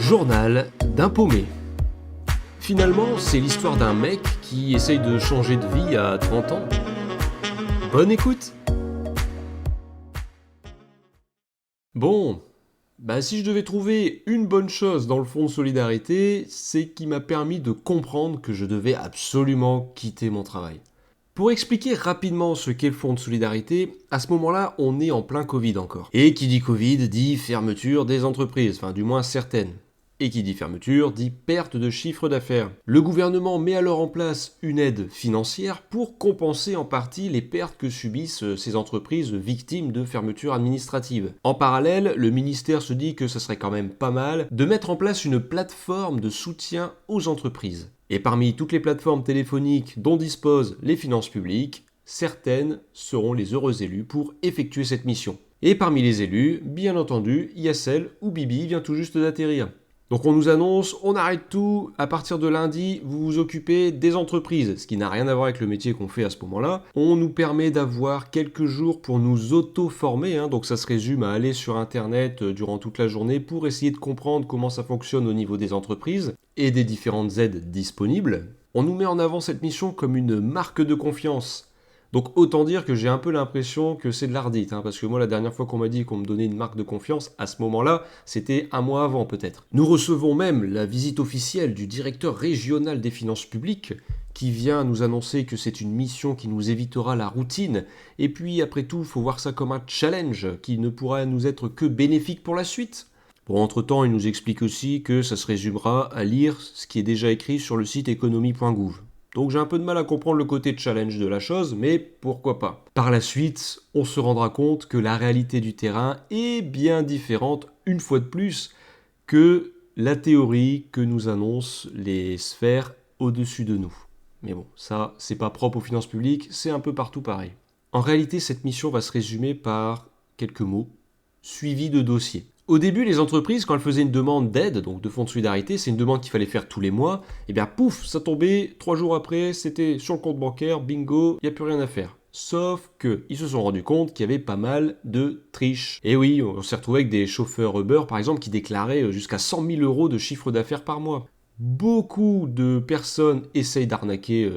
Journal d'un paumé. Finalement, c'est l'histoire d'un mec qui essaye de changer de vie à 30 ans. Bonne écoute. Bon, si je devais trouver une bonne chose dans le fonds de solidarité, c'est qu'il m'a permis de comprendre que je devais absolument quitter mon travail. Pour expliquer rapidement ce qu'est le fonds de solidarité, à ce moment-là, on est en plein Covid encore. Et qui dit Covid dit fermeture des entreprises, enfin du moins certaines. Et qui dit fermeture dit perte de chiffre d'affaires. Le gouvernement met alors en place une aide financière pour compenser en partie les pertes que subissent ces entreprises victimes de fermeture administrative. En parallèle, le ministère se dit que ça serait quand même pas mal de mettre en place une plateforme de soutien aux entreprises. Et parmi toutes les plateformes téléphoniques dont disposent les finances publiques, certaines seront les heureux élus pour effectuer cette mission. Et parmi les élus, bien entendu, il y a celle où Bibi vient tout juste d'atterrir. Donc on nous annonce, on arrête tout, à partir de lundi, vous vous occupez des entreprises, ce qui n'a rien à voir avec le métier qu'on fait à ce moment-là. On nous permet d'avoir quelques jours pour nous auto-former, donc ça se résume à aller sur Internet durant toute la journée pour essayer de comprendre comment ça fonctionne au niveau des entreprises et des différentes aides disponibles. On nous met en avant cette mission comme une marque de confiance. Donc autant dire que j'ai un peu l'impression que c'est de l'ardite, parce que moi la dernière fois qu'on m'a dit qu'on me donnait une marque de confiance, à ce moment-là, c'était un mois avant peut-être. Nous recevons même la visite officielle du directeur régional des finances publiques, qui vient nous annoncer que c'est une mission qui nous évitera la routine, et puis après tout, il faut voir ça comme un challenge qui ne pourra nous être que bénéfique pour la suite. Bon, entre-temps, il nous explique aussi que ça se résumera à lire ce qui est déjà écrit sur le site économie.gouv. Donc j'ai un peu de mal à comprendre le côté challenge de la chose, mais pourquoi pas. Par la suite, on se rendra compte que la réalité du terrain est bien différente, une fois de plus, que la théorie que nous annoncent les sphères au-dessus de nous. Mais bon, ça, c'est pas propre aux finances publiques, c'est un peu partout pareil. En réalité, cette mission va se résumer par quelques mots, suivi de dossiers. Au début, les entreprises, quand elles faisaient une demande d'aide, donc de fonds de solidarité, c'est une demande qu'il fallait faire tous les mois, et bien pouf, ça tombait, 3 jours après, c'était sur le compte bancaire, bingo, il n'y a plus rien à faire. Sauf qu'ils se sont rendus compte qu'il y avait pas mal de triches. Et oui, on s'est retrouvé avec des chauffeurs Uber, par exemple, qui déclaraient jusqu'à 100 000 euros de chiffre d'affaires par mois. Beaucoup de personnes essayent d'arnaquer,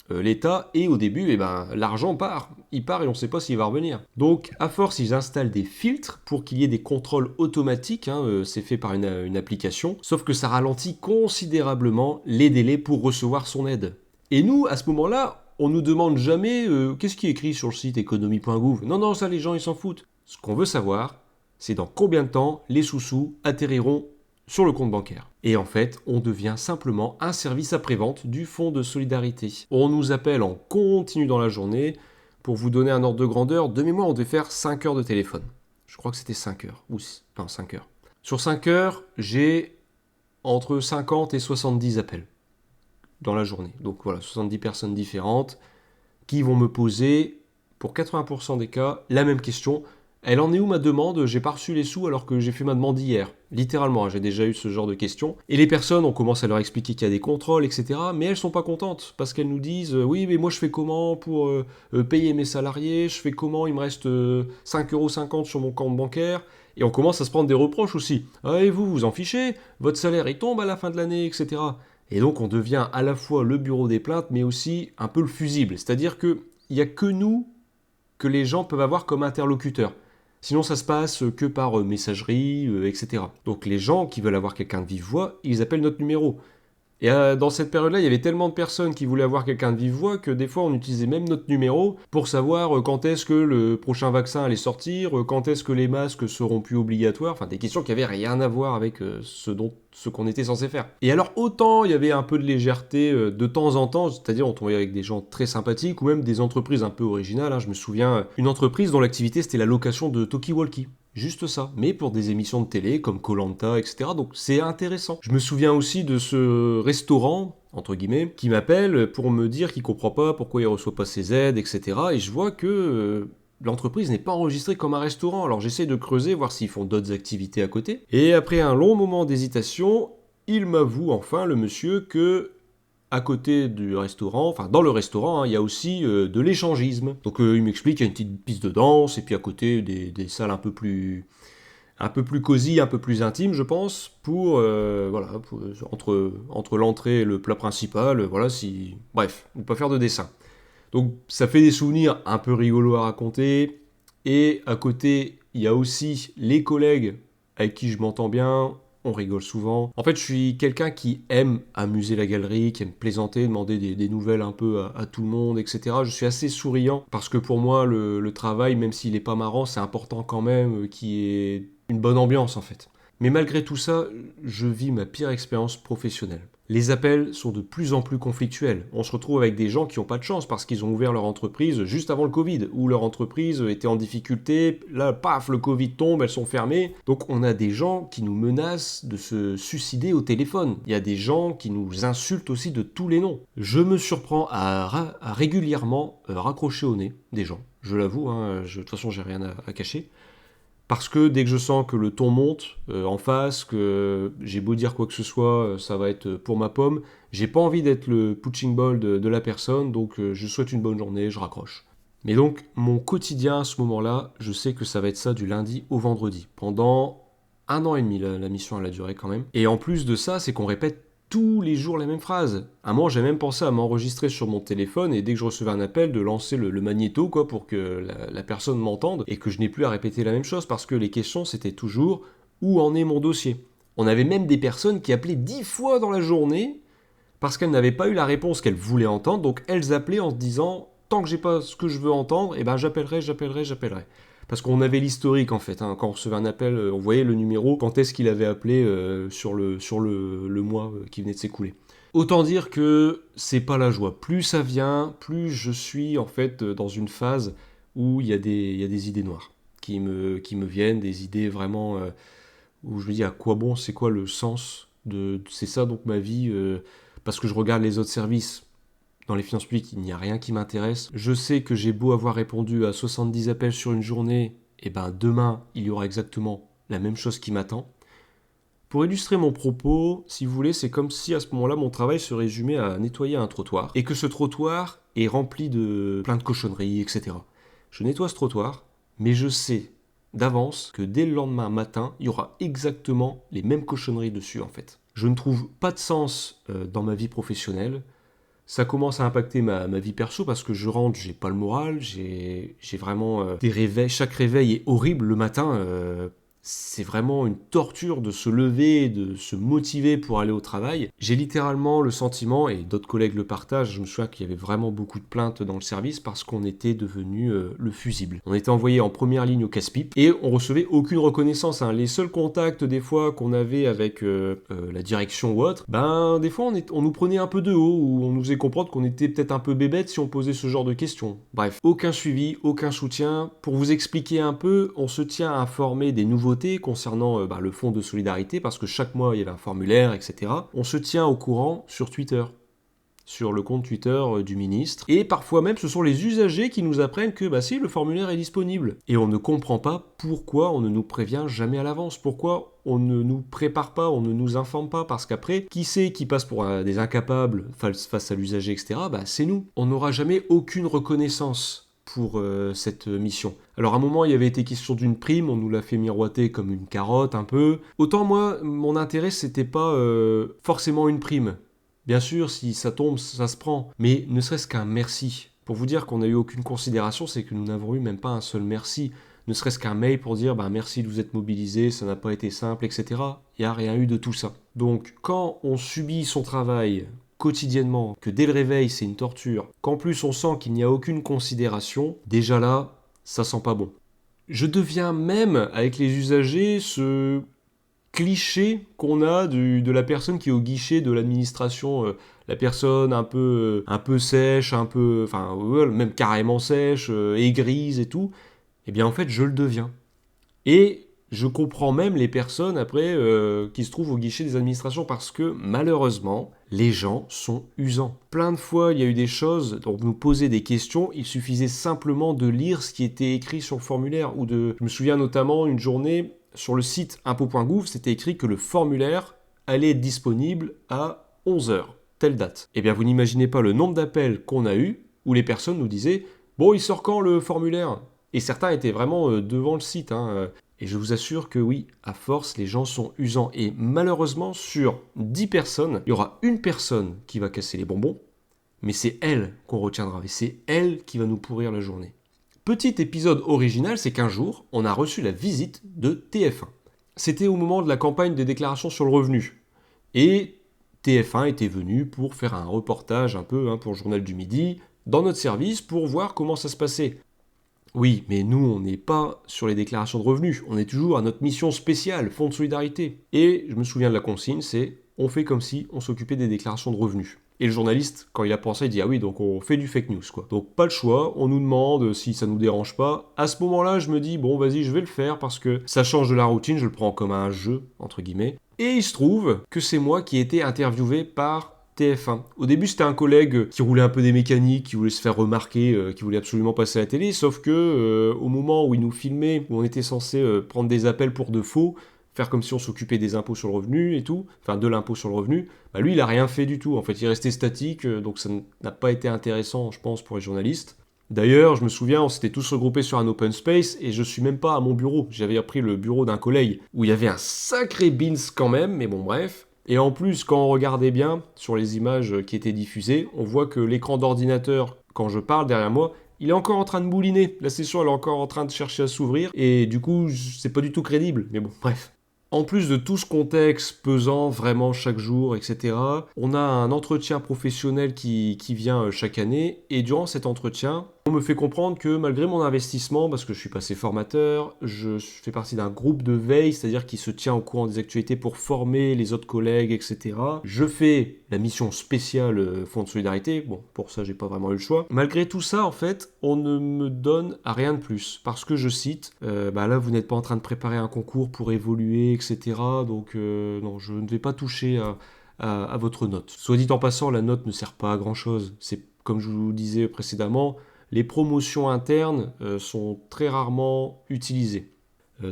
l'État, et au début, l'argent part. Il part et on ne sait pas s'il va revenir. Donc, à force, ils installent des filtres pour qu'il y ait des contrôles automatiques, c'est fait par une application, sauf que ça ralentit considérablement les délais pour recevoir son aide. Et nous, à ce moment-là, on nous demande jamais qu'est-ce qui est écrit sur le site économie.gouv. Non, ça, les gens, ils s'en foutent. Ce qu'on veut savoir, c'est dans combien de temps les sous-sous atterriront sur le compte bancaire. Et en fait, on devient simplement un service après-vente du fonds de solidarité. On nous appelle en continu dans la journée. Pour vous donner un ordre de grandeur, de mémoire, on devait faire 5 heures de téléphone. Je crois que c'était 5 heures. 5 heures. Sur 5 heures, j'ai entre 50 et 70 appels dans la journée. Donc voilà, 70 personnes différentes qui vont me poser, pour 80% des cas, la même question. Elle en est où ma demande? J'ai pas reçu les sous alors que j'ai fait ma demande hier. Littéralement, j'ai déjà eu ce genre de questions. Et les personnes, on commence à leur expliquer qu'il y a des contrôles, etc. Mais elles sont pas contentes parce qu'elles nous disent oui, mais moi je fais comment pour payer mes salariés? Je fais comment? Il me reste 5,50 € sur mon compte bancaire. Et on commence à se prendre des reproches aussi. Ah, et vous en fichez? Votre salaire il tombe à la fin de l'année, etc. Et donc on devient à la fois le bureau des plaintes, mais aussi un peu le fusible. C'est-à-dire qu'il n'y a que nous que les gens peuvent avoir comme interlocuteurs. Sinon, ça se passe que par messagerie, etc. Donc les gens qui veulent avoir quelqu'un de vive voix, ils appellent notre numéro. Et dans cette période-là, il y avait tellement de personnes qui voulaient avoir quelqu'un de vive voix que des fois, on utilisait même notre numéro pour savoir quand est-ce que le prochain vaccin allait sortir, quand est-ce que les masques seront plus obligatoires, enfin des questions qui n'avaient rien à voir avec ce qu'on était censé faire. Et alors, autant il y avait un peu de légèreté de temps en temps, c'est-à-dire on tombait avec des gens très sympathiques ou même des entreprises un peu originales. Je me souviens, une entreprise dont l'activité c'était la location de talkie-walkie. Juste ça, mais pour des émissions de télé comme Koh-Lanta, etc. Donc c'est intéressant. Je me souviens aussi de ce restaurant, entre guillemets, qui m'appelle pour me dire qu'il comprend pas pourquoi il reçoit pas ses aides, etc. Et je vois que l'entreprise n'est pas enregistrée comme un restaurant. Alors j'essaie de creuser, voir s'ils font d'autres activités à côté. Et après un long moment d'hésitation, il m'avoue enfin, le monsieur, que à côté du restaurant, enfin dans le restaurant, il y a aussi de l'échangisme. Donc il m'explique qu'il y a une petite piste de danse, et puis à côté des salles un peu plus un peu plus cosy, un peu plus intime, je pense, pour, entre l'entrée et le plat principal, voilà, si... Bref, ne pas faire de dessin. Donc ça fait des souvenirs un peu rigolos à raconter, et à côté, il y a aussi les collègues avec qui je m'entends bien, on rigole souvent. En fait, je suis quelqu'un qui aime amuser la galerie, qui aime plaisanter, demander des nouvelles un peu à tout le monde, etc. Je suis assez souriant parce que pour moi, le travail, même s'il n'est pas marrant, c'est important quand même qu'il y ait une bonne ambiance en fait. Mais malgré tout ça, je vis ma pire expérience professionnelle. Les appels sont de plus en plus conflictuels. On se retrouve avec des gens qui n'ont pas de chance parce qu'ils ont ouvert leur entreprise juste avant le Covid, ou leur entreprise était en difficulté, là, paf, le Covid tombe, elles sont fermées. Donc on a des gens qui nous menacent de se suicider au téléphone. Il y a des gens qui nous insultent aussi de tous les noms. Je me surprends à régulièrement raccrocher au nez des gens. Je l'avoue, hein, de toute façon j'ai rien à cacher. Parce que dès que je sens que le ton monte en face, que j'ai beau dire quoi que ce soit, ça va être pour ma pomme, j'ai pas envie d'être le punching ball de la personne, donc je souhaite une bonne journée, je raccroche. Mais donc, mon quotidien à ce moment-là, je sais que ça va être ça du lundi au vendredi. Pendant 1 an et demi, la mission, elle a duré quand même. Et en plus de ça, c'est qu'on répète tous les jours la même phrase. À un moment, j'ai même pensé à m'enregistrer sur mon téléphone et dès que je recevais un appel, de lancer le magnéto quoi, pour que la personne m'entende et que je n'ai plus à répéter la même chose parce que les questions, c'était toujours où en est mon dossier. On avait même des personnes qui appelaient 10 fois dans la journée parce qu'elles n'avaient pas eu la réponse qu'elles voulaient entendre, donc elles appelaient en se disant tant que j'ai pas ce que je veux entendre, eh ben j'appellerai. Parce qu'on avait l'historique en fait, hein. Quand on recevait un appel, on voyait le numéro, quand est-ce qu'il avait appelé sur le mois qui venait de s'écouler. Autant dire que c'est pas la joie. Plus ça vient, plus je suis en fait dans une phase où il y a des idées noires qui me viennent, des idées vraiment où je me dis à quoi bon, c'est quoi le sens c'est ça donc ma vie, parce que je regarde les autres services. Dans les finances publiques, il n'y a rien qui m'intéresse. Je sais que j'ai beau avoir répondu à 70 appels sur une journée, et ben demain, il y aura exactement la même chose qui m'attend. Pour illustrer mon propos, si vous voulez, c'est comme si à ce moment-là, mon travail se résumait à nettoyer un trottoir, et que ce trottoir est rempli de plein de cochonneries, etc. Je nettoie ce trottoir, mais je sais d'avance que dès le lendemain matin, il y aura exactement les mêmes cochonneries dessus, en fait. Je ne trouve pas de sens dans ma vie professionnelle. Ça commence à impacter ma vie perso parce que je rentre, j'ai pas le moral, j'ai vraiment des réveils. Chaque réveil est horrible le matin. C'est vraiment une torture de se lever, de se motiver pour aller au travail. J'ai littéralement le sentiment, et d'autres collègues le partagent, je me souviens qu'il y avait vraiment beaucoup de plaintes dans le service parce qu'on était devenu le fusible. On était envoyé en première ligne au casse-pipe et on recevait aucune reconnaissance, hein. Les seuls contacts des fois qu'on avait avec la direction ou autre, ben des fois on nous prenait un peu de haut ou on nous faisait comprendre qu'on était peut-être un peu bébête si on posait ce genre de questions. Bref, aucun suivi, aucun soutien. Pour vous expliquer un peu, on se tient à informer des nouveautés concernant le fonds de solidarité, parce que chaque mois il y avait un formulaire, etc. On se tient au courant sur Twitter, sur le compte Twitter du ministre. Et parfois même, ce sont les usagers qui nous apprennent que si, le formulaire est disponible. Et on ne comprend pas pourquoi on ne nous prévient jamais à l'avance, pourquoi on ne nous prépare pas, on ne nous informe pas, parce qu'après, qui c'est qui passe pour des incapables face à l'usager, etc. C'est nous. On n'aura jamais aucune reconnaissance pour cette mission. Alors à un moment, il y avait été question d'une prime, on nous l'a fait miroiter comme une carotte un peu. Autant moi, mon intérêt, c'était pas forcément une prime. Bien sûr, si ça tombe, ça se prend. Mais ne serait-ce qu'un merci. Pour vous dire qu'on n'a eu aucune considération, c'est que nous n'avons eu même pas un seul merci. Ne serait-ce qu'un mail pour dire merci de vous être mobilisé, ça n'a pas été simple, etc. Il n'y a rien eu de tout ça. Donc quand on subit son travail quotidiennement, que dès le réveil c'est une torture, qu'en plus on sent qu'il n'y a aucune considération, déjà là, ça sent pas bon. Je deviens même, avec les usagers, ce cliché qu'on a de la personne qui est au guichet de l'administration, la personne un peu sèche, même carrément sèche, aigrise et tout, eh bien en fait je le deviens. Et je comprends même les personnes après qui se trouvent au guichet des administrations parce que malheureusement, les gens sont usants. Plein de fois, il y a eu des choses, dont nous poser des questions, il suffisait simplement de lire ce qui était écrit sur le formulaire. Je me souviens notamment une journée, sur le site impôts.gouv, c'était écrit que le formulaire allait être disponible à 11h, telle date. Eh bien, vous n'imaginez pas le nombre d'appels qu'on a eu où les personnes nous disaient « Bon, il sort quand le formulaire ?» Et certains étaient vraiment devant le site, hein. Et je vous assure que oui, à force, les gens sont usants. Et malheureusement, sur 10 personnes, il y aura une personne qui va casser les bonbons, mais c'est elle qu'on retiendra, et c'est elle qui va nous pourrir la journée. Petit épisode original, c'est qu'un jour, on a reçu la visite de TF1. C'était au moment de la campagne des déclarations sur le revenu. Et TF1 était venu pour faire un reportage un peu pour le Journal du Midi, dans notre service, pour voir comment ça se passait. Oui, mais nous, on n'est pas sur les déclarations de revenus, on est toujours à notre mission spéciale, Fonds de solidarité. Et je me souviens de la consigne, c'est on fait comme si on s'occupait des déclarations de revenus. Et le journaliste, quand il a pensé, il dit ah oui, donc on fait du fake news quoi. Donc pas le choix, on nous demande si ça nous dérange pas. À ce moment-là, je me dis bon vas-y, je vais le faire parce que ça change de la routine, je le prends comme un jeu entre guillemets. Et il se trouve que c'est moi qui ai été interviewé par TF1. Au début, c'était un collègue qui roulait un peu des mécaniques, qui voulait se faire remarquer, qui voulait absolument passer à la télé, sauf que au moment où il nous filmait, où on était censé prendre des appels pour de faux, faire comme si on s'occupait des impôts sur le revenu et tout, enfin de l'impôt sur le revenu, bah lui, il a rien fait du tout. En fait, il est resté statique, donc ça n'a pas été intéressant, je pense, pour les journalistes. D'ailleurs, je me souviens, on s'était tous regroupés sur un open space et je suis même pas à mon bureau. J'avais pris le bureau d'un collègue où il y avait un sacré beans quand même, mais bon, bref. Et en plus, quand on regardait bien sur les images qui étaient diffusées, on voit que l'écran d'ordinateur, quand je parle derrière moi, il est encore en train de mouliner. La session, elle est encore en train de chercher à s'ouvrir. Et du coup, c'est pas du tout crédible. Mais bon, bref. En plus de tout ce contexte pesant vraiment chaque jour, etc., on a un entretien professionnel qui vient chaque année. Et durant cet entretien, on me fait comprendre que malgré mon investissement, parce que je suis passé formateur, je fais partie d'un groupe de veille, c'est-à-dire qui se tient au courant des actualités pour former les autres collègues, etc. Je fais la mission spéciale Fonds de solidarité. Bon, pour ça, j'ai pas vraiment eu le choix. Malgré tout ça, en fait, on ne me donne rien de plus. Parce que je cite, là, vous n'êtes pas en train de préparer un concours pour évoluer, etc. Donc, non, je ne vais pas toucher à votre note. Soit dit en passant, la note ne sert pas à grand-chose. C'est comme je vous le disais précédemment, les promotions internes sont très rarement utilisées.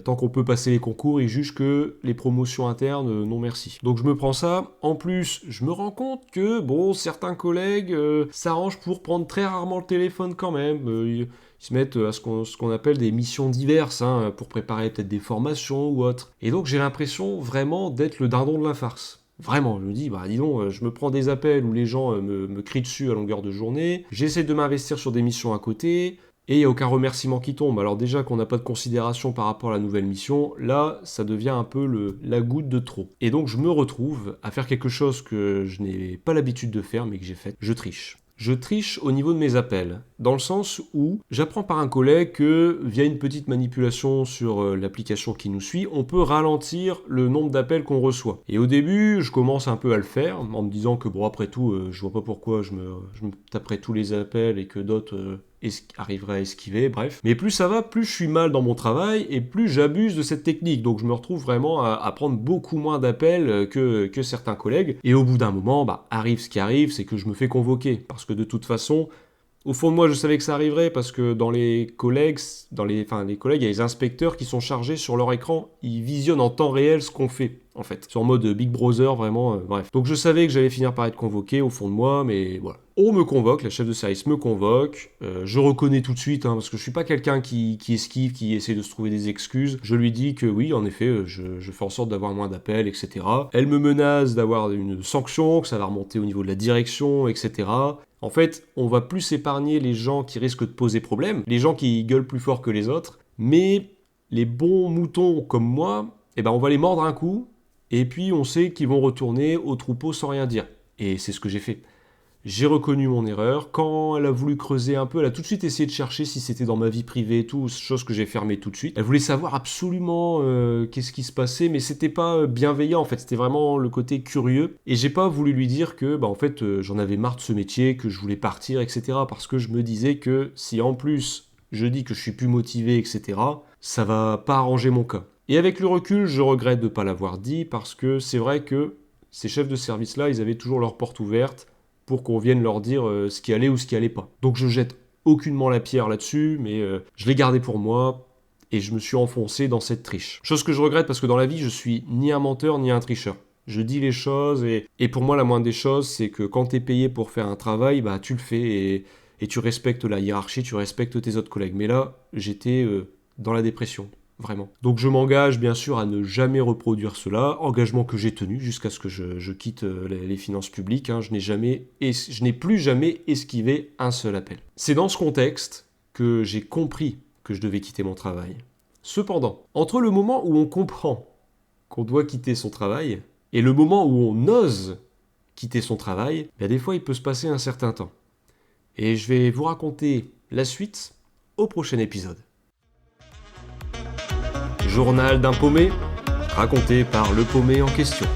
Tant qu'on peut passer les concours, ils jugent que les promotions internes, non merci. Donc je me prends ça. En plus, je me rends compte que, bon, certains collègues s'arrangent pour prendre très rarement le téléphone quand même. Ils se mettent à ce qu'on appelle des missions diverses, pour préparer peut-être des formations ou autres. Et donc j'ai l'impression vraiment d'être le dindon de la farce. Vraiment, je me dis, dis donc, je me prends des appels où les gens me crient dessus à longueur de journée, j'essaie de m'investir sur des missions à côté, et il n'y a aucun remerciement qui tombe. Alors déjà qu'on n'a pas de considération par rapport à la nouvelle mission, là, ça devient un peu la goutte de trop. Et donc je me retrouve à faire quelque chose que je n'ai pas l'habitude de faire, mais que j'ai fait. Je triche. Je triche au niveau de mes appels, dans le sens où j'apprends par un collègue que, via une petite manipulation sur l'application qui nous suit, on peut ralentir le nombre d'appels qu'on reçoit. Et au début, je commence un peu à le faire, en me disant que, bon, après tout, je vois pas pourquoi je me taperais tous les appels et que d'autres arriveraient à esquiver, bref. Mais plus ça va, plus je suis mal dans mon travail et plus j'abuse de cette technique. Donc je me retrouve vraiment à prendre beaucoup moins d'appels que certains collègues. Et au bout d'un moment, arrive ce qui arrive, c'est que je me fais convoquer. Parce que de toute façon, au fond de moi, je savais que ça arriverait parce que dans les collègues, les collègues, il y a les inspecteurs qui sont chargés sur leur écran. Ils visionnent en temps réel ce qu'on fait, en fait. C'est en mode Big Brother, vraiment, bref. Donc je savais que j'allais finir par être convoqué au fond de moi, mais voilà. On me convoque, la chef de service me convoque. Je reconnais tout de suite, parce que je suis pas quelqu'un qui esquive, qui essaie de se trouver des excuses. Je lui dis que oui, en effet, je fais en sorte d'avoir moins d'appels, etc. Elle me menace d'avoir une sanction, que ça va remonter au niveau de la direction, etc. En fait, on va plus épargner les gens qui risquent de poser problème, les gens qui gueulent plus fort que les autres, mais les bons moutons comme moi, on va les mordre un coup, et puis on sait qu'ils vont retourner au troupeau sans rien dire. Et c'est ce que j'ai fait. J'ai reconnu mon erreur. Quand elle a voulu creuser un peu, elle a tout de suite essayé de chercher si c'était dans ma vie privée et tout, chose que j'ai fermée tout de suite. Elle voulait savoir absolument qu'est-ce qui se passait, mais c'était pas bienveillant en fait, c'était vraiment le côté curieux. Et j'ai pas voulu lui dire que j'en avais marre de ce métier, que je voulais partir, etc. Parce que je me disais que si en plus je dis que je suis plus motivé, etc., ça va pas arranger mon cas. Et avec le recul, je regrette de pas l'avoir dit parce que c'est vrai que ces chefs de service-là, ils avaient toujours leur porte ouverte pour qu'on vienne leur dire ce qui allait ou ce qui allait pas. Donc je jette aucunement la pierre là-dessus, mais je l'ai gardé pour moi et je me suis enfoncé dans cette triche. Chose que je regrette parce que dans la vie, je suis ni un menteur ni un tricheur. Je dis les choses et pour moi, la moindre des choses, c'est que quand tu es payé pour faire un travail, tu le fais et tu respectes la hiérarchie, tu respectes tes autres collègues. Mais là, j'étais dans la dépression. vraiment. Donc je m'engage bien sûr à ne jamais reproduire cela, engagement que j'ai tenu jusqu'à ce que je quitte les finances publiques, hein. Je n'ai plus jamais esquivé un seul appel. C'est dans ce contexte que j'ai compris que je devais quitter mon travail. Cependant, entre le moment où on comprend qu'on doit quitter son travail et le moment où on ose quitter son travail, des fois il peut se passer un certain temps. Et je vais vous raconter la suite au prochain épisode. Journal d'un paumé, raconté par le paumé en question.